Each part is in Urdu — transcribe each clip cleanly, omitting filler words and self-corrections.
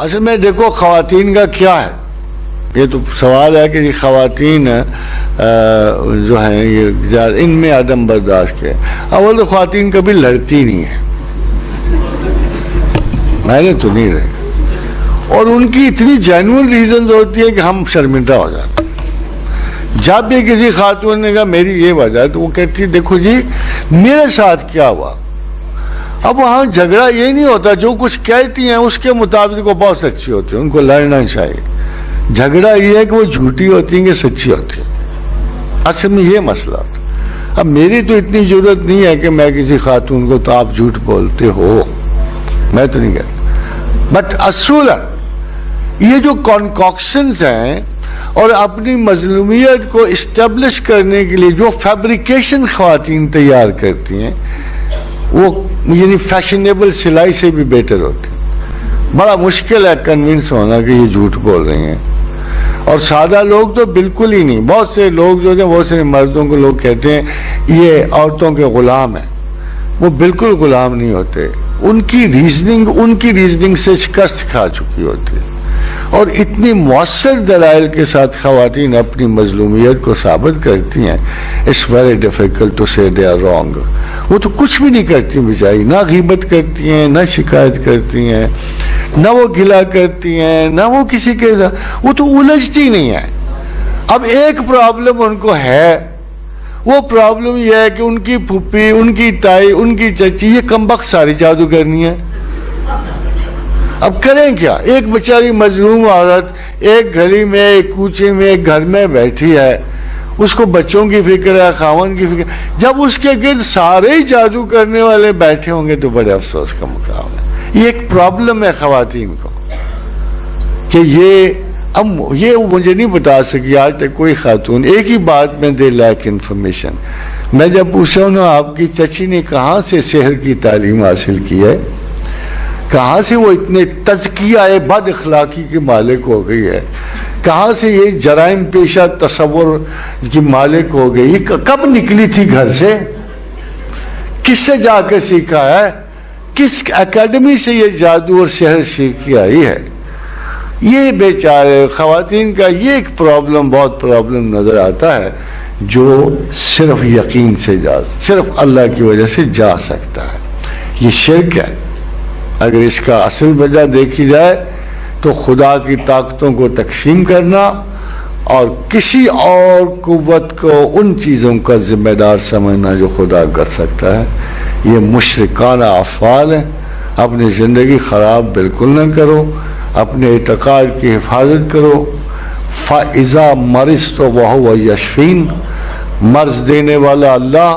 اصل میں دیکھو خواتین کا کیا ہے, یہ تو سوال ہے کہ یہ خواتین جو ہیں یہ ان میں عدم برداشت کے, اول تو خواتین کبھی لڑتی نہیں ہیں, میں نے تو نہیں رہی, اور ان کی اتنی جینوئن ریزنز ہوتی ہے کہ ہم شرمندہ ہو جاتے ہیں. جب بھی کسی خاتون نے کہا میری یہ وجہ ہے, تو وہ کہتی ہے دیکھو جی میرے ساتھ کیا ہوا. اب وہاں جھگڑا یہ نہیں ہوتا, جو کچھ کہتی ہیں اس کے مطابق وہ بہت سچی ہوتی ہے, ان کو لڑنا چاہیے. جھگڑا یہ ہے کہ وہ جھوٹی ہوتی ہیں کہ سچی ہوتی ہیں, اصل میں یہ مسئلہ ہوتا ہے. اب میری تو اتنی ضرورت نہیں ہے کہ میں کسی خاتون کو تو آپ جھوٹ بولتے ہو, میں تو نہیں کہتا, بٹ اصولا یہ جو کنکاکشنز ہیں اور اپنی مظلومیت کو اسٹیبلش کرنے کے لیے جو فیبریکیشن خواتین تیار کرتی ہیں, وہ یعنی فیشنیبل سلائی سے بھی بہتر ہوتی ہے. بڑا مشکل ہے کنونس ہونا کہ یہ جھوٹ بول رہی ہیں, اور سادہ لوگ تو بالکل ہی نہیں. بہت سے لوگ جو ہیں, بہت سے مردوں کو لوگ کہتے ہیں یہ عورتوں کے غلام ہیں, وہ بالکل غلام نہیں ہوتے. ان کی ریزننگ سے شکست کھا چکی ہوتی ہے, اور اتنی مؤثر دلائل کے ساتھ خواتین اپنی مظلومیت کو ثابت کرتی ہیں. اٹس ویری ڈیفیکلٹ ٹو سے دے آر رانگ. وہ تو کچھ بھی نہیں کرتی بیچاری, نہ غیبت کرتی ہیں, نہ شکایت کرتی ہیں, نہ وہ گلہ کرتی ہیں, نہ وہ کسی کے, وہ تو الجھتی نہیں ہے. اب ایک پرابلم ان کو ہے, وہ پرابلم یہ ہے کہ ان کی پھپھی, ان کی تائی, ان کی چچی یہ کمبخت ساری جادو کرنی ہے. اب کریں کیا؟ ایک بیچاری مظلوم عورت ایک گلی میں, ایک کوچے میں, ایک گھر میں بیٹھی ہے, اس کو بچوں کی فکر ہے, خاوند کی فکر. جب اس کے گرد سارے ہی جادو کرنے والے بیٹھے ہوں گے تو بڑے افسوس کا مقام ہے. یہ ایک پرابلم ہے خواتین کو کہ یہ مجھے نہیں بتا سکی آج تک کوئی خاتون. ایک ہی بات میں دے لیک انفارمیشن. میں جب پوچھا ہوں آپ کی چچی نے کہاں سے سحر کی تعلیم حاصل کی ہے, کہاں سے وہ اتنے تزکیہ بد اخلاقی کے مالک ہو گئی ہے, کہاں سے یہ جرائم پیشہ تصور کی مالک ہو گئی, کب نکلی تھی گھر سے, کس سے جا کے سیکھا ہے, کس اکیڈمی سے یہ جادو اور سحر سیکھ کے آئی ہے. یہ بیچارے خواتین کا یہ ایک پرابلم, بہت پرابلم نظر آتا ہے, جو صرف یقین سے صرف اللہ کی وجہ سے جا سکتا ہے. یہ شرک ہے. اگر اس کا اصل وجہ دیکھی جائے تو خدا کی طاقتوں کو تقسیم کرنا اور کسی اور قوت کو ان چیزوں کا ذمہ دار سمجھنا جو خدا کر سکتا ہے. یہ مشرکانہ افعال ہیں. اپنی زندگی خراب بالکل نہ کرو, اپنے اعتقاد کی حفاظت کرو. فَإِذَا مَرِضْتُ وَهُوَ يَشْفِينِ, مرض دینے والا اللہ,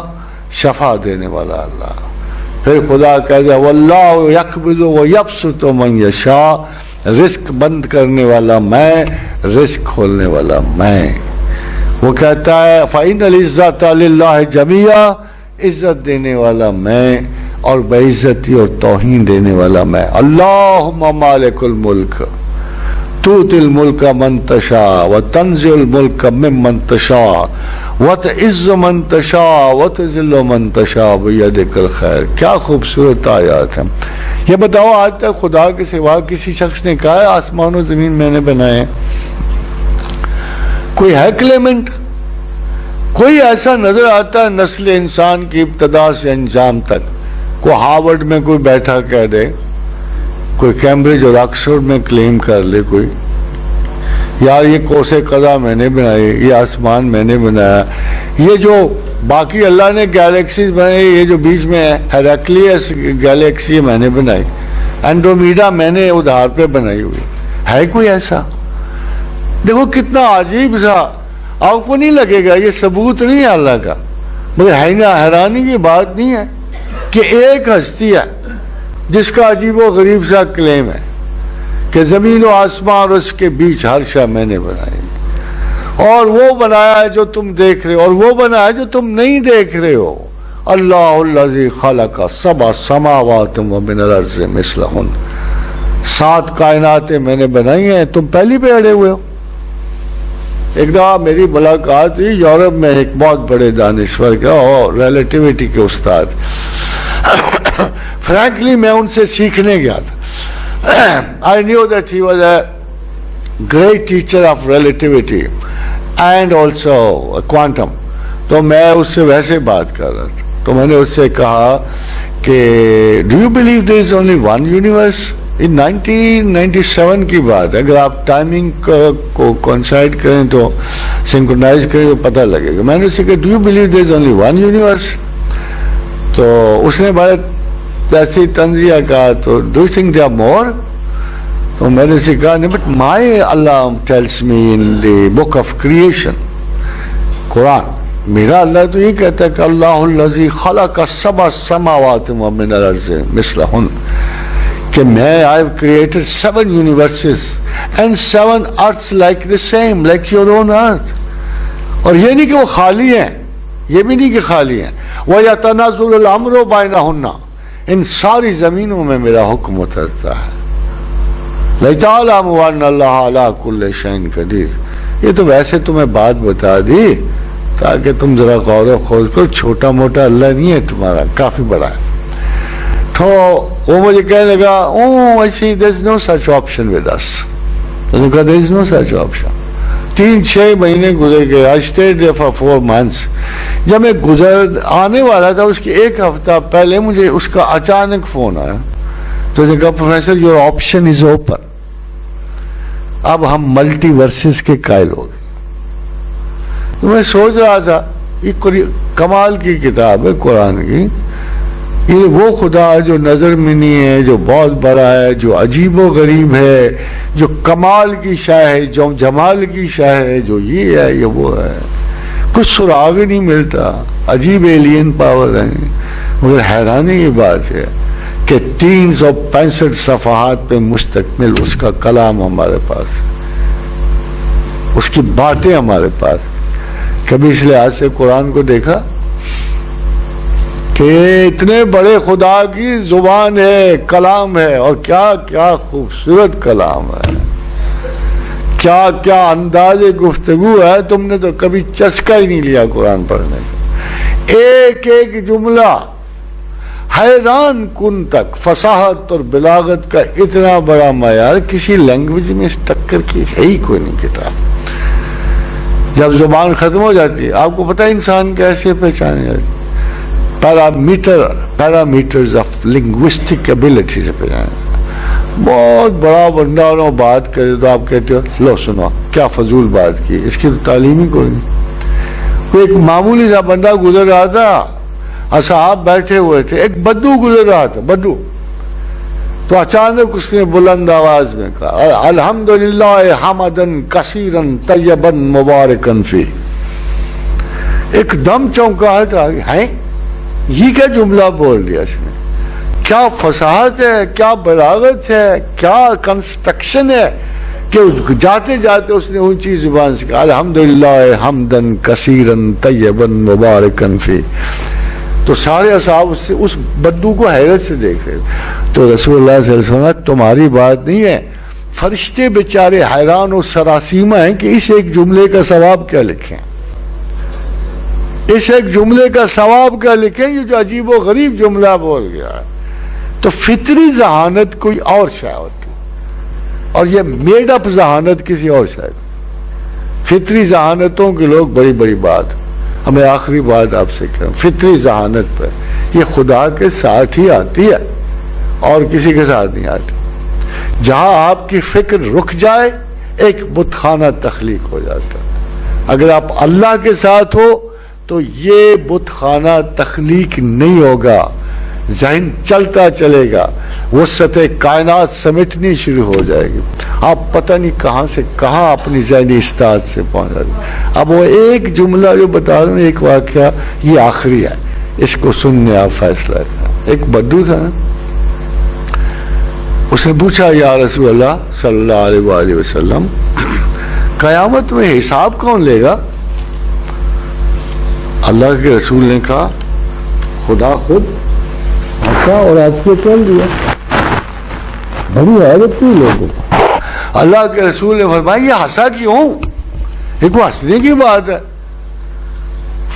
شفا دینے والا اللہ. پھر خدا کہتا ہے وَاللَّهُ يَقْبِضُ وَيَبْسُطُ مَنْ يَشَاءُ, رزق بند کرنے والا میں, رزق کھولنے والا میں. وہ کہتا ہے فَإِنَّ الْعِزَّةَ لِلَّهِ جَمِيعًا, عزت دینے والا میں اور بے عزتی اور توہین دینے والا میں. اللہم مالک الملک تؤتی الملک من تشاء وتنزع الملک ممن تشاء وتعز من تشاء وتذل من تشاء بیدک الخیر. کیا خوبصورت آیات ہیں. یہ بتاؤ آج تک خدا کے سوا کسی شخص نے کہا ہے آسمان و زمین میں نے بنائے؟ کوئی ہے کلیمنٹ؟ کوئی ایسا نظر آتا ہے نسل انسان کی ابتدا سے انجام تک؟ کوئی ہارورڈ میں کوئی بیٹھا کہہ دے, کوئی کیمبرج اور آکسفورڈ میں کلیم کر لے کوئی یار یہ کوس قضا میں نے بنائی, یہ آسمان میں نے بنایا, یہ جو باقی اللہ نے گیلیکسیز بنائی, یہ جو بیچ میں ہیراکلیس گیلیکسی میں نے بنائی, اینڈرومیڈا میں نے ادھار پہ بنائی ہوئی. ہے کوئی ایسا؟ دیکھو کتنا عجیب سا. آپ کو نہیں لگے گا یہ ثبوت نہیں ہے اللہ کا, مگر ہے نا حیرانی کی بات نہیں ہے کہ ایک ہستی ہے جس کا عجیب و غریب سا کلیم ہے کہ زمین و آسمان اور اس کے بیچ ہر شے میں نے بنائی, اور وہ بنایا ہے جو تم دیکھ رہے ہو, اور وہ بنایا ہے جو تم نہیں دیکھ رہے ہو. اللہ الذی خلق سبع سماوات ومن الارض مثلہن, 7 کائناتیں میں نے بنائی ہیں, تم پہلی پہ اڑے ہوئے ہو. ایک دفعہ میری ملاقات ہوئی یورپ میں ایک بہت بڑے دانشور کا اور ریلیٹیوٹی کے استاد. فرینکلی میں ان سے سیکھنے گیا تھا. I knew that he was a great teacher of relativity and also quantum. تو میں اس سے ویسے بات کر رہا تھا. تو میں نے اس سے کہا کہ do you believe there is only one universe. In 1997 کی بات ہے. اگر آپ ٹائمنگ کو کوانسائڈ کریں تو سنکرونائز کریں تو پتہ لگے گا. میں نے اس سے کہا do you believe there is only one universe. تو اس نے بڑے ایسی تنزیہ کہا تو do you think they are more. تو میں نے اسے کہا نہیں but my Allah tells me in the book of creation Quran, میرا اللہ تو یہ کہتا ہے کہ اللہ الذی خلق سبع سماوات ومن الارض مثلہن, کہ میں I have created 7 universes and 7 earths like the same, like your own earth. اور یہ نہیں کہ وہ خالی ہیں, یہ بھی نہیں کہ خالی ہیں. وَيَتَنَزُّلُ الْأَمْرُ بَيْنَهُنَّ, ان ساری زمینوں میں میرا حکم اترتا ہے. لَتَعْلَمُوا أَنَّ اللَّهَ عَلَىٰ كُلِّ شَيْءٍ قَدِيرٌ. یہ تو ویسے تمہیں بات بتا دی تاکہ تم ذرا غور و خوض کرو. چھوٹا موٹا اللہ نہیں ہے تمہارا, کافی بڑا ہے. تو وہ مجھے کہنے لگا oh I see there is no such option with us. تو نے کہا there is no such option. 3-6 مہینے گزر گئے. I stayed there for 4 months. جب میں گزر آنے والا تھا اس کے ایک ہفتہ پہلے مجھے اس کا اچانک فون آیا. تو نے کہا professor your option is open. اب ہم ملٹی ورسز کے قائل ہو گئے. تو میں سوچ رہا تھا یہ کمال کی کتاب ہے قرآن کی. یہ وہ خدا جو نظر میں نہیں ہے, جو بہت بڑا ہے, جو عجیب و غریب ہے, جو کمال کی شاہ ہے, جو جمال کی شاہ ہے, جو یہ ہے یہ وہ ہے. کچھ سراغ نہیں ملتا. عجیب ایلین پاور ہیں. مگر حیرانی کی بات ہے کہ 365 صفحات پہ مشتمل اس کا کلام ہمارے پاس, اس کی باتیں ہمارے پاس. کبھی اس لحاظ سے قرآن کو دیکھا کہ اتنے بڑے خدا کی زبان ہے, کلام ہے, اور کیا کیا خوبصورت کلام ہے, کیا کیا انداز گفتگو ہے. تم نے تو کبھی چسکا ہی نہیں لیا قرآن پڑھنے کا. ایک ایک جملہ حیران کن تک. فصاحت اور بلاغت کا اتنا بڑا معیار کسی لینگویج میں اس ٹکر کی ہے ہی کوئی نہیں کتاب. جب زبان ختم ہو جاتی ہے, آپ کو پتہ ہے انسان کیسے پہچانے جاتی, پیرامیٹرز آف لنگوسٹک ایبلٹی سے پہچانے. بہت بڑا بندہ اور بات کرے تو آپ کہتے ہو لو سنو کیا فضول بات کی, اس کی تو تعلیم ہی کوئی نہیں. کوئی ایک معمولی سا بندہ گزر رہا تھا, اصحاب بیٹھے ہوئے تھے, ایک بدو گزر رہا تھا, بدو. تو اچانک اس نے بلند آواز میں کہا الحمدللہ حمدن کثیرن طیبن مبارکن فی. ایک دم چونکاہٹ آ گئی, ہیں یہ کیا جملہ بول دیا اس نے. کیا فصاحت ہے, کیا بلاغت ہے, کیا کنسٹرکشن ہے کہ جاتے جاتے اس نے اونچی زبان سے کہا الحمدللہ حمدن کثیرن طیبن مبارکن فی. تو سارے اصحاب اس بدو کو حیرت سے دیکھ رہے. تو رسول اللہ صلی اللہ علیہ وسلم تمہاری بات نہیں ہے, فرشتے بیچارے حیران و سراسیمہ ہیں کہ اس ایک جملے کا ثواب کیا لکھیں, اس ایک جملے کا ثواب کیا لکھیں, یہ جو عجیب و غریب جملہ بول گیا. تو فطری ذہانت کوئی اور شے ہوتی اور یہ میڈ اپ ذہانت کسی اور شے. فطری ذہانتوں کے لوگ بڑی بڑی بات. ہمیں آخری بات آپ سے کہوں, فطری ذہانت پر یہ خدا کے ساتھ ہی آتی ہے اور کسی کے ساتھ نہیں آتی. جہاں آپ کی فکر رک جائے ایک بت خانہ تخلیق ہو جاتا. اگر آپ اللہ کے ساتھ ہو تو یہ بت خانہ تخلیق نہیں ہوگا, ذہن چلتا چلے گا, وسعت کائنات سمیٹنی شروع ہو جائے گی. آپ پتہ نہیں کہاں سے کہاں اپنی ذہنی استاد سے پہنچ جائے. اب وہ ایک جملہ جو بتا رہا ہوں, ایک واقعہ, یہ آخری ہے, اس کو سننے آپ فیصلہ کریں. ایک بدو تھا نا, اس نے پوچھا یا رسول اللہ صلی اللہ علیہ وآلہ وسلم قیامت میں حساب کون لے گا؟ اللہ کے رسول نے کہا خدا خود ہنسا اور ہنس کے چل دیا. بڑی حیرت تھی لوگوں کو. اللہ کے رسول نے فرمایا یہ ہنسا کیوں؟ یہ کوئی ہنسنے کی بات ہے.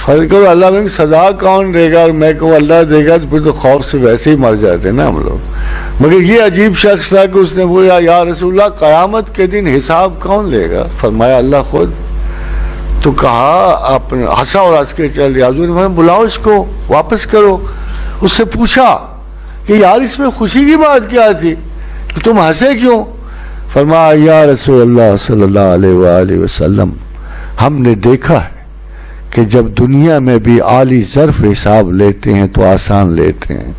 فرض کرو اللہ میں سزا کون دے گا اور میں کو اللہ دے گا، تو پھر تو خوف سے ویسے ہی مر جاتے نا ہم لوگ۔ مگر یہ عجیب شخص تھا کہ اس نے بولا یا رسول اللہ قیامت کے دن حساب کون لے گا؟ فرمایا اللہ خود۔ تو کہا آپ نے ہنسا اور ہنس کے چل دیا۔ حضور نے فرمایا بلاؤ اس کو، واپس کرو۔ اس سے پوچھا کہ یار اس میں خوشی کی بات کیا تھی کہ تم ہنسے کیوں؟ فرمایا یا رسول اللہ صلی اللہ علیہ وآلہ وسلم، ہم نے دیکھا ہے کہ جب دنیا میں بھی عالی ظرف حساب لیتے ہیں تو آسان لیتے ہیں،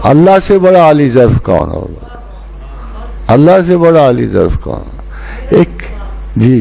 اللہ سے بڑا عالی ظرف کون ہوگا؟ اللہ سے بڑا عالی ظرف کون؟ ایک جی